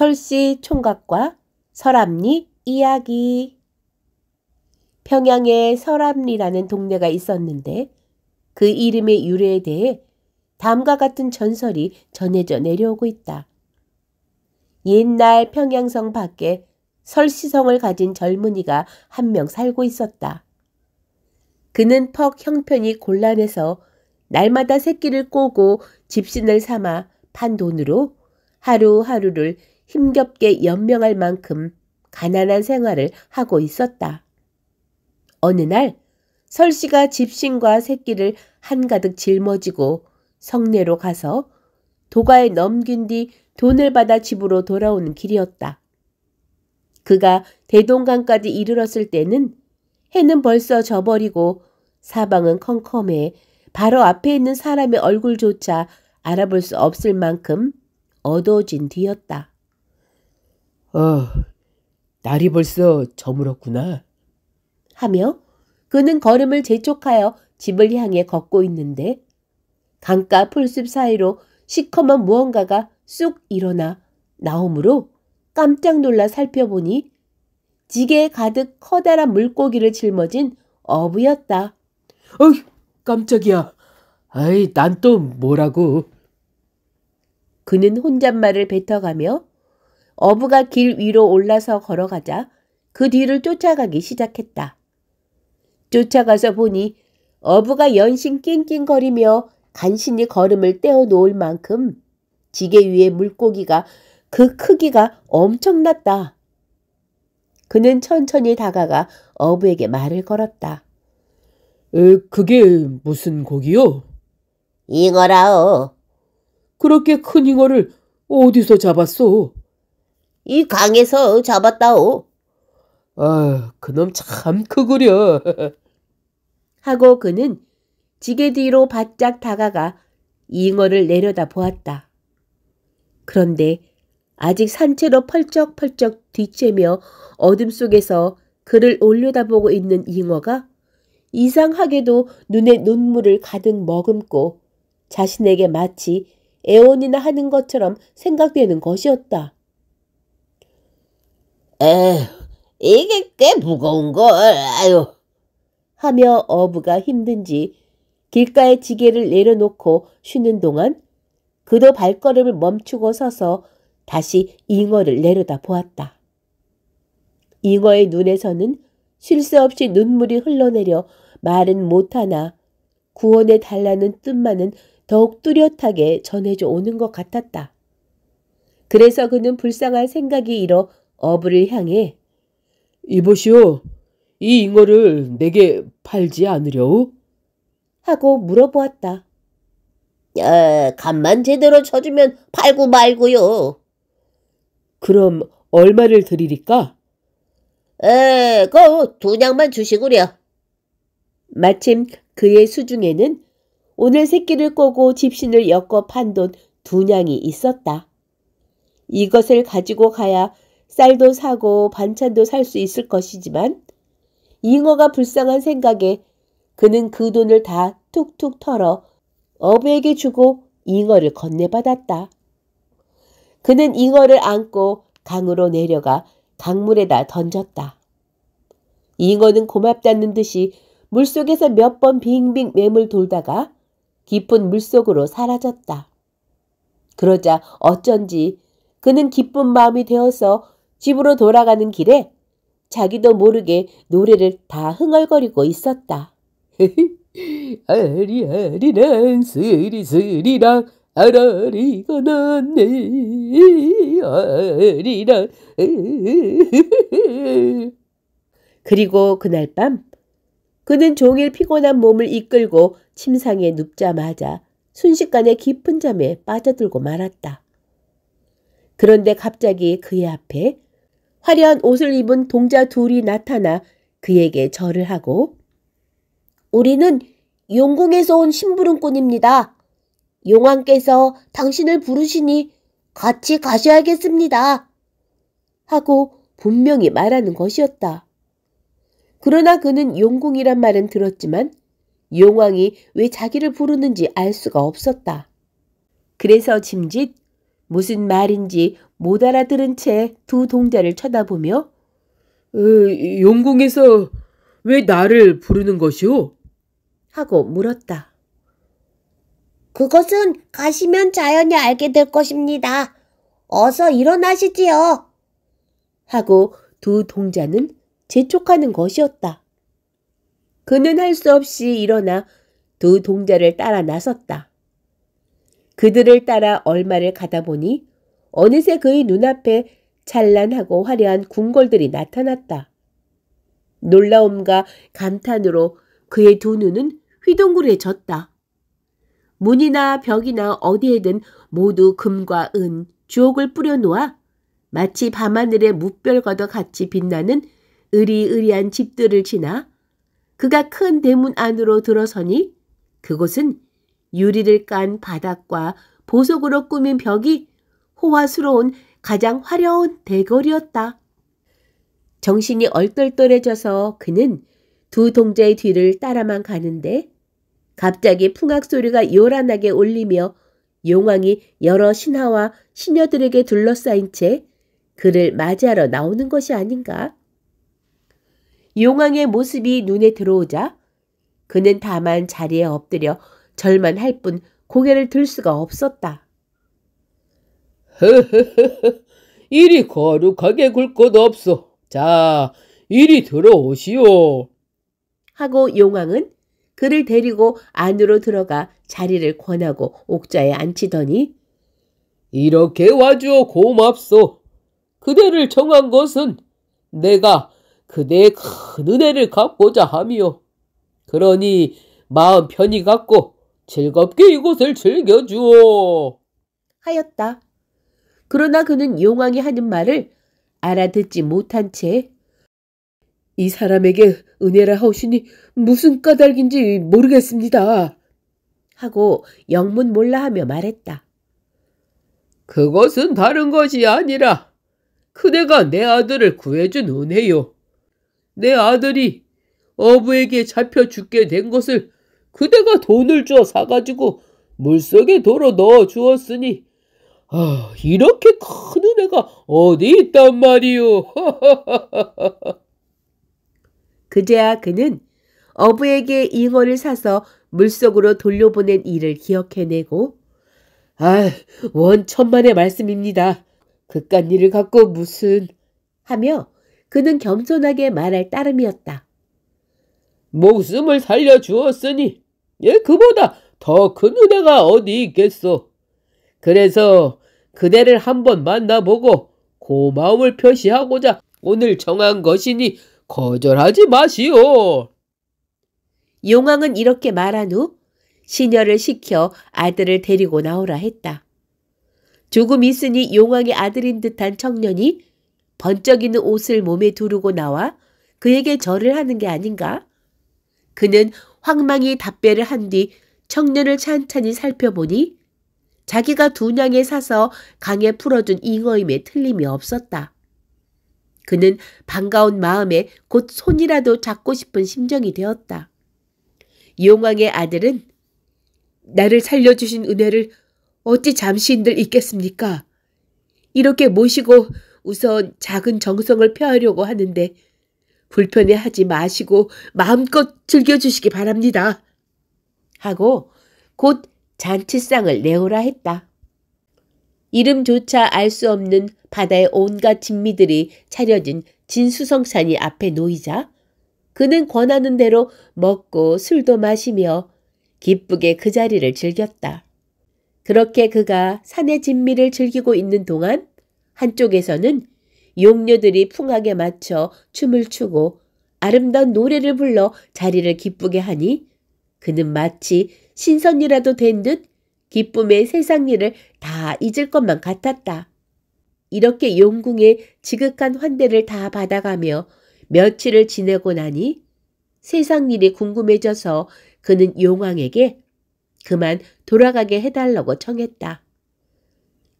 설씨 총각과 설암리 이야기. 평양에 설암리라는 동네가 있었는데 그 이름의 유래에 대해 다음과 같은 전설이 전해져 내려오고 있다. 옛날 평양성 밖에 설씨성을 가진 젊은이가 한 명 살고 있었다. 그는 퍽 형편이 곤란해서 날마다 새끼를 꼬고 집신을 삼아 판 돈으로 하루하루를 힘겹게 연명할 만큼 가난한 생활을 하고 있었다. 어느 날 설씨가 집신과 새끼를 한가득 짊어지고 성내로 가서 도가에 넘긴 뒤 돈을 받아 집으로 돌아오는 길이었다. 그가 대동강까지 이르렀을 때는 해는 벌써 져버리고 사방은 컴컴해 바로 앞에 있는 사람의 얼굴조차 알아볼 수 없을 만큼 어두워진 뒤였다. 날이 벌써 저물었구나. 하며 그는 걸음을 재촉하여 집을 향해 걷고 있는데 강가 풀숲 사이로 시커먼 무언가가 쑥 일어나 나오므로 깜짝 놀라 살펴보니 지게에 가득 커다란 물고기를 짊어진 어부였다. 깜짝이야. 난 또 뭐라고. 그는 혼잣말을 뱉어가며 어부가 길 위로 올라서 걸어가자 그 뒤를 쫓아가기 시작했다. 쫓아가서 보니 어부가 연신 낑낑거리며 간신히 걸음을 떼어 놓을 만큼 지게 위에 물고기가 그 크기가 엄청났다. 그는 천천히 다가가 어부에게 말을 걸었다. 그게 무슨 고기요? 잉어라오. 그렇게 큰 잉어를 어디서 잡았소? 이 강에서 잡았다오. 그놈 참 크구려. 하고 그는 지게 뒤로 바짝 다가가 잉어를 내려다 보았다. 그런데 아직 산채로 펄쩍펄쩍 뒤채며 어둠 속에서 그를 올려다보고 있는 잉어가 이상하게도 눈에 눈물을 가득 머금고 자신에게 마치 애원이나 하는 것처럼 생각되는 것이었다. 이게 꽤 무거운걸. 하며 어부가 힘든지 길가에 지게를 내려놓고 쉬는 동안 그도 발걸음을 멈추고 서서 다시 잉어를 내려다 보았다. 잉어의 눈에서는 쉴 새 없이 눈물이 흘러내려 말은 못하나 구원해 달라는 뜻만은 더욱 뚜렷하게 전해져 오는 것 같았다. 그래서 그는 불쌍한 생각이 일어 어부를 향해 이보시오, 이 잉어를 내게 팔지 않으려오? 하고 물어보았다. 간만 제대로 쳐주면 팔고 말고요. 그럼 얼마를 드리리까? 그 2냥만 주시구려. 마침 그의 수중에는 오늘 새끼를 꼬고 집신을 엮어 판 돈 2냥이 있었다. 이것을 가지고 가야 쌀도 사고 반찬도 살 수 있을 것이지만 잉어가 불쌍한 생각에 그는 그 돈을 다 툭툭 털어 어부에게 주고 잉어를 건네받았다. 그는 잉어를 안고 강으로 내려가 강물에다 던졌다. 잉어는 고맙다는 듯이 물속에서 몇 번 빙빙 매물 돌다가 깊은 물속으로 사라졌다. 그러자 어쩐지 그는 기쁜 마음이 되어서 집으로 돌아가는 길에 자기도 모르게 노래를 다 흥얼거리고 있었다. 아리아리랑 스리스리랑 아라리가 났네 아리랑. 그리고 그날 밤 그는 종일 피곤한 몸을 이끌고 침상에 눕자마자 순식간에 깊은 잠에 빠져들고 말았다. 그런데 갑자기 그의 앞에 화려한 옷을 입은 동자 둘이 나타나 그에게 절을 하고 우리는 용궁에서 온 심부름꾼입니다. 용왕께서 당신을 부르시니 같이 가셔야겠습니다. 하고 분명히 말하는 것이었다. 그러나 그는 용궁이란 말은 들었지만 용왕이 왜 자기를 부르는지 알 수가 없었다. 그래서 짐짓 무슨 말인지 못 알아들은 채 두 동자를 쳐다보며 용궁에서 왜 나를 부르는 것이오? 하고 물었다. 그것은 가시면 자연히 알게 될 것입니다. 어서 일어나시지요. 하고 두 동자는 재촉하는 것이었다. 그는 할 수 없이 일어나 두 동자를 따라 나섰다. 그들을 따라 얼마를 가다 보니 어느새 그의 눈앞에 찬란하고 화려한 궁궐들이 나타났다. 놀라움과 감탄으로 그의 두 눈은 휘둥그레졌다. 문이나 벽이나 어디에든 모두 금과 은, 주옥을 뿌려놓아 마치 밤하늘의 무별과도 같이 빛나는 으리으리한 집들을 지나 그가 큰 대문 안으로 들어서니 그곳은 유리를 깐 바닥과 보석으로 꾸민 벽이 호화스러운 가장 화려한 대궐이었다. 정신이 얼떨떨해져서 그는 두 동자의 뒤를 따라만 가는데 갑자기 풍악 소리가 요란하게 울리며 용왕이 여러 신하와 시녀들에게 둘러싸인 채 그를 맞이하러 나오는 것이 아닌가? 용왕의 모습이 눈에 들어오자 그는 다만 자리에 엎드려 절만 할 뿐 고개를 들 수가 없었다. 이리 거룩하게 굴 것 없소. 자, 이리 들어오시오. 하고 용왕은 그를 데리고 안으로 들어가 자리를 권하고 옥좌에 앉히더니 이렇게 와주어 고맙소. 그대를 정한 것은 내가 그대의 큰 은혜를 갚고자 하며 그러니 마음 편히 갖고 즐겁게 이곳을 즐겨주오. 하였다. 그러나 그는 용왕이 하는 말을 알아듣지 못한 채 이 사람에게 은혜라 하오시니 무슨 까닭인지 모르겠습니다. 하고 영문몰라하며 말했다. 그것은 다른 것이 아니라 그대가 내 아들을 구해준 은혜요. 내 아들이 어부에게 잡혀 죽게 된 것을 그대가 돈을 줘 사가지고 물속에 도로 넣어 주었으니 이렇게 큰 은혜가 어디 있단 말이오. 그제야 그는 어부에게 잉어를 사서 물속으로 돌려보낸 일을 기억해내고 원천만의 말씀입니다. 그깟 일을 갖고 무슨 하며 그는 겸손하게 말할 따름이었다. 목숨을 살려주었으니 그보다 더 큰 은혜가 어디 있겠소. 그래서 그대를 한번 만나보고 고마움을 표시하고자 오늘 정한 것이니 거절하지 마시오. 용왕은 이렇게 말한 후 시녀를 시켜 아들을 데리고 나오라 했다. 조금 있으니 용왕의 아들인 듯한 청년이 번쩍이는 옷을 몸에 두르고 나와 그에게 절을 하는 게 아닌가? 그는 황망히 답배를 한 뒤 청년을 찬찬히 살펴보니 자기가 두냥에 사서 강에 풀어준 잉어임에 틀림이 없었다. 그는 반가운 마음에 곧 손이라도 잡고 싶은 심정이 되었다. 용왕의 아들은 나를 살려주신 은혜를 어찌 잠시인들 잊겠습니까? 이렇게 모시고 우선 작은 정성을 표하려고 하는데 불편해하지 마시고 마음껏 즐겨주시기 바랍니다. 하고 곧 잔치상을 내오라 했다. 이름조차 알 수 없는 바다의 온갖 진미들이 차려진 진수성찬이 앞에 놓이자 그는 권하는 대로 먹고 술도 마시며 기쁘게 그 자리를 즐겼다. 그렇게 그가 산의 진미를 즐기고 있는 동안 한쪽에서는 용녀들이 풍악에 맞춰 춤을 추고 아름다운 노래를 불러 자리를 기쁘게 하니 그는 마치 신선이라도 된 듯 기쁨의 세상 일을 다 잊을 것만 같았다. 이렇게 용궁의 지극한 환대를 다 받아가며 며칠을 지내고 나니 세상 일이 궁금해져서 그는 용왕에게 그만 돌아가게 해달라고 청했다.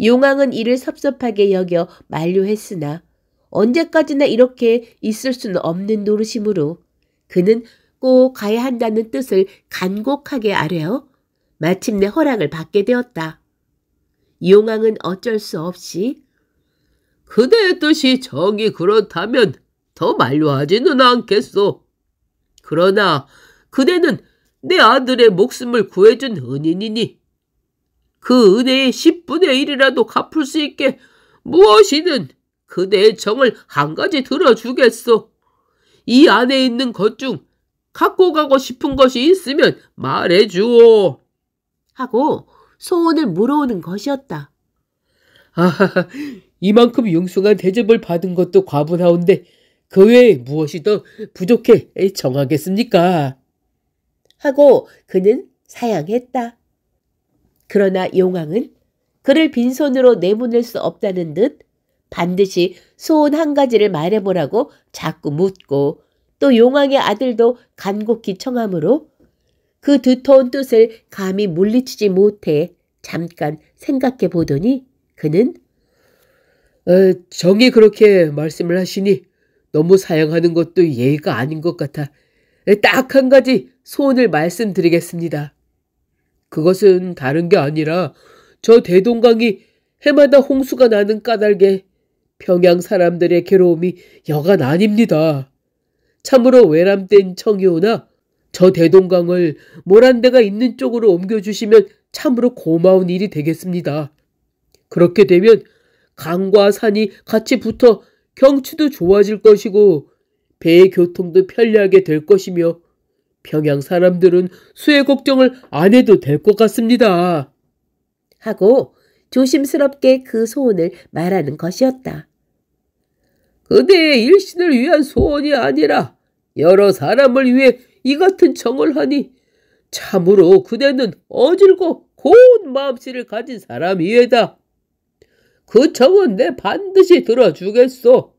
용왕은 이를 섭섭하게 여겨 만류했으나 언제까지나 이렇게 있을 수는 없는 노릇이므로 그는 꼭 가야 한다는 뜻을 간곡하게 아뢰어 마침내 허락을 받게 되었다. 용왕은 어쩔 수 없이 그대의 뜻이 정이 그렇다면 더 만류하지는 않겠소. 그러나 그대는 내 아들의 목숨을 구해준 은인이니 그 은혜의 10분의 1이라도 갚을 수 있게 무엇이든 그대의 정을 한 가지 들어주겠소. 이 안에 있는 것 중 갖고 가고 싶은 것이 있으면 말해주오. 하고 소원을 물어오는 것이었다. 아하하, 이만큼 융숭한 대접을 받은 것도 과분하온데 그 외에 무엇이 더 부족해 정하겠습니까? 하고 그는 사양했다. 그러나 용왕은 그를 빈손으로 내보낼 수 없다는 듯 반드시 소원 한 가지를 말해보라고 자꾸 묻고 또 용왕의 아들도 간곡히 청하므로 그 두터운 뜻을 감히 물리치지 못해 잠깐 생각해 보더니 그는 정이 그렇게 말씀을 하시니 너무 사양하는 것도 예의가 아닌 것 같아 딱 한 가지 소원을 말씀드리겠습니다. 그것은 다른 게 아니라 저 대동강이 해마다 홍수가 나는 까닭에 평양 사람들의 괴로움이 여간 아닙니다. 참으로 외람된 청이오나 저 대동강을 모란대가 있는 쪽으로 옮겨주시면 참으로 고마운 일이 되겠습니다. 그렇게 되면 강과 산이 같이 붙어 경치도 좋아질 것이고 배의 교통도 편리하게 될 것이며 평양 사람들은 수해 걱정을 안 해도 될 것 같습니다. 하고 조심스럽게 그 소원을 말하는 것이었다. 그대의 일신을 위한 소원이 아니라 여러 사람을 위해 이 같은 정을 하니 참으로 그대는 어질고 고운 마음씨를 가진 사람이외다. 그 정은 내 반드시 들어주겠소.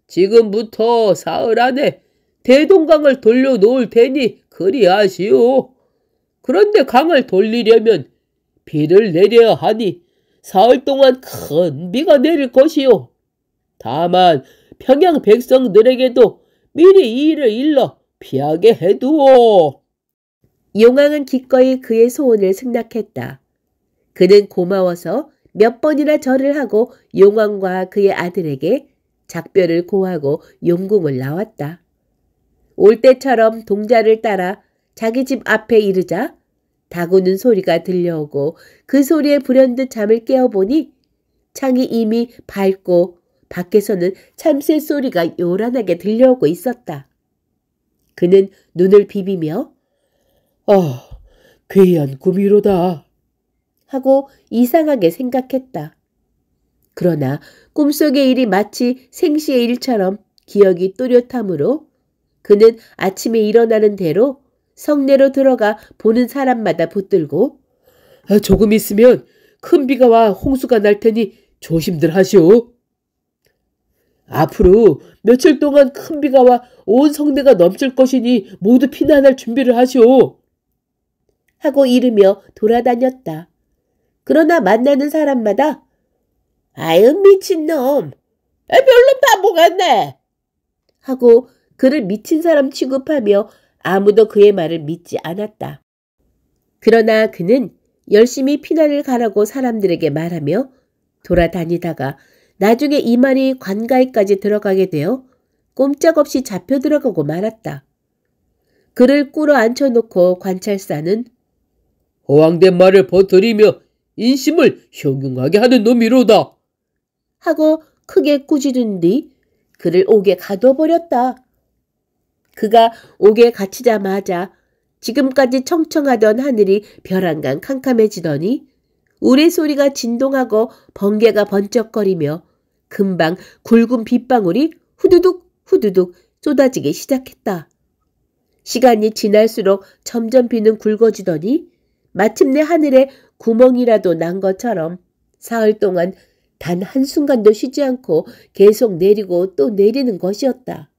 지금부터 사흘 안에 대동강을 돌려놓을 테니 그리하시오. 그런데 강을 돌리려면 비를 내려야 하니 사흘 동안 큰 비가 내릴 것이요. 다만 평양 백성들에게도 미리 이 일을 일러 피하게 해두오. 용왕은 기꺼이 그의 소원을 승낙했다. 그는 고마워서 몇 번이나 절을 하고 용왕과 그의 아들에게 작별을 고하고 용궁을 나왔다. 올 때처럼 동자를 따라 자기 집 앞에 이르자 다구는 소리가 들려오고 그 소리에 불현듯 잠을 깨어보니 창이 이미 밝고 밖에서는 참새 소리가 요란하게 들려오고 있었다. 그는 눈을 비비며 괴이한 꿈이로다 하고 이상하게 생각했다. 그러나 꿈속의 일이 마치 생시의 일처럼 기억이 또렷하므로 그는 아침에 일어나는 대로 성내로 들어가 보는 사람마다 붙들고 조금 있으면 큰 비가 와 홍수가 날 테니 조심들 하시오. 앞으로 며칠 동안 큰 비가 와 온 성내가 넘칠 것이니 모두 피난할 준비를 하시오. 하고 이르며 돌아다녔다. 그러나 만나는 사람마다 아유 미친놈, 별로 바보 같네 하고 그를 미친 사람 취급하며 아무도 그의 말을 믿지 않았다. 그러나 그는 열심히 피난을 가라고 사람들에게 말하며 돌아다니다가 나중에 이 말이 관가에까지 들어가게 되어 꼼짝없이 잡혀 들어가고 말았다. 그를 꿇어 앉혀놓고 관찰사는 허황된 말을 퍼뜨리며 인심을 흉흉하게 하는 놈이로다 하고 크게 꾸짖은 뒤 그를 옥에 가둬버렸다. 그가 옥에 갇히자마자 지금까지 청청하던 하늘이 벼랑간 캄캄해지더니 우레소리가 진동하고 번개가 번쩍거리며 금방 굵은 빗방울이 후두둑 후두둑 쏟아지기 시작했다. 시간이 지날수록 점점 비는 굵어지더니 마침내 하늘에 구멍이라도 난 것처럼 사흘 동안 단 한순간도 쉬지 않고 계속 내리고 또 내리는 것이었다.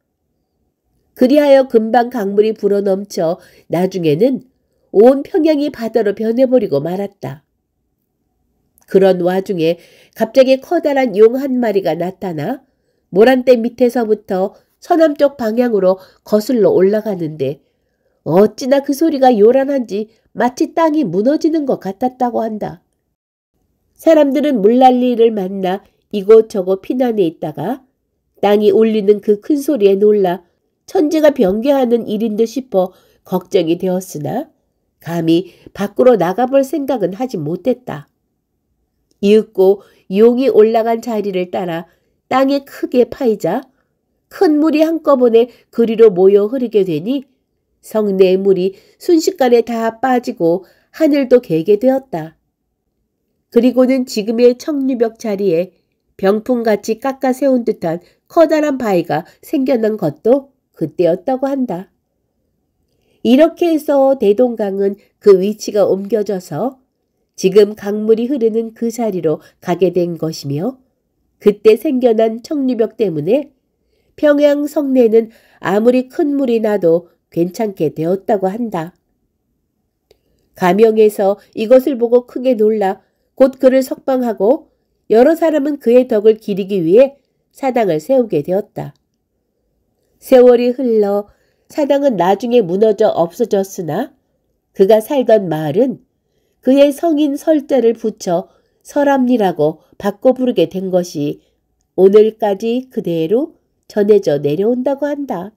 그리하여 금방 강물이 불어넘쳐 나중에는 온 평양이 바다로 변해버리고 말았다. 그런 와중에 갑자기 커다란 용 한 마리가 나타나 모란대 밑에서부터 서남쪽 방향으로 거슬러 올라가는데 어찌나 그 소리가 요란한지 마치 땅이 무너지는 것 같았다고 한다. 사람들은 물난리를 만나 이곳저곳 피난해 있다가 땅이 울리는 그 큰 소리에 놀라 천지가 변개하는 일인 듯 싶어 걱정이 되었으나 감히 밖으로 나가볼 생각은 하지 못했다. 이윽고 용이 올라간 자리를 따라 땅에 크게 파이자 큰 물이 한꺼번에 그리로 모여 흐르게 되니 성내의 물이 순식간에 다 빠지고 하늘도 개게 되었다. 그리고는 지금의 청류벽 자리에 병풍같이 깎아 세운 듯한 커다란 바위가 생겨난 것도 그때였다고 한다. 이렇게 해서 대동강은 그 위치가 옮겨져서 지금 강물이 흐르는 그 자리로 가게 된 것이며 그때 생겨난 청류벽 때문에 평양 성내는 아무리 큰 물이 나도 괜찮게 되었다고 한다. 가명에서 이것을 보고 크게 놀라 곧 그를 석방하고 여러 사람은 그의 덕을 기리기 위해 사당을 세우게 되었다. 세월이 흘러 사당은 나중에 무너져 없어졌으나 그가 살던 마을은 그의 성인 설자를 붙여 설암리라고 바꿔 부르게 된 것이 오늘까지 그대로 전해져 내려온다고 한다.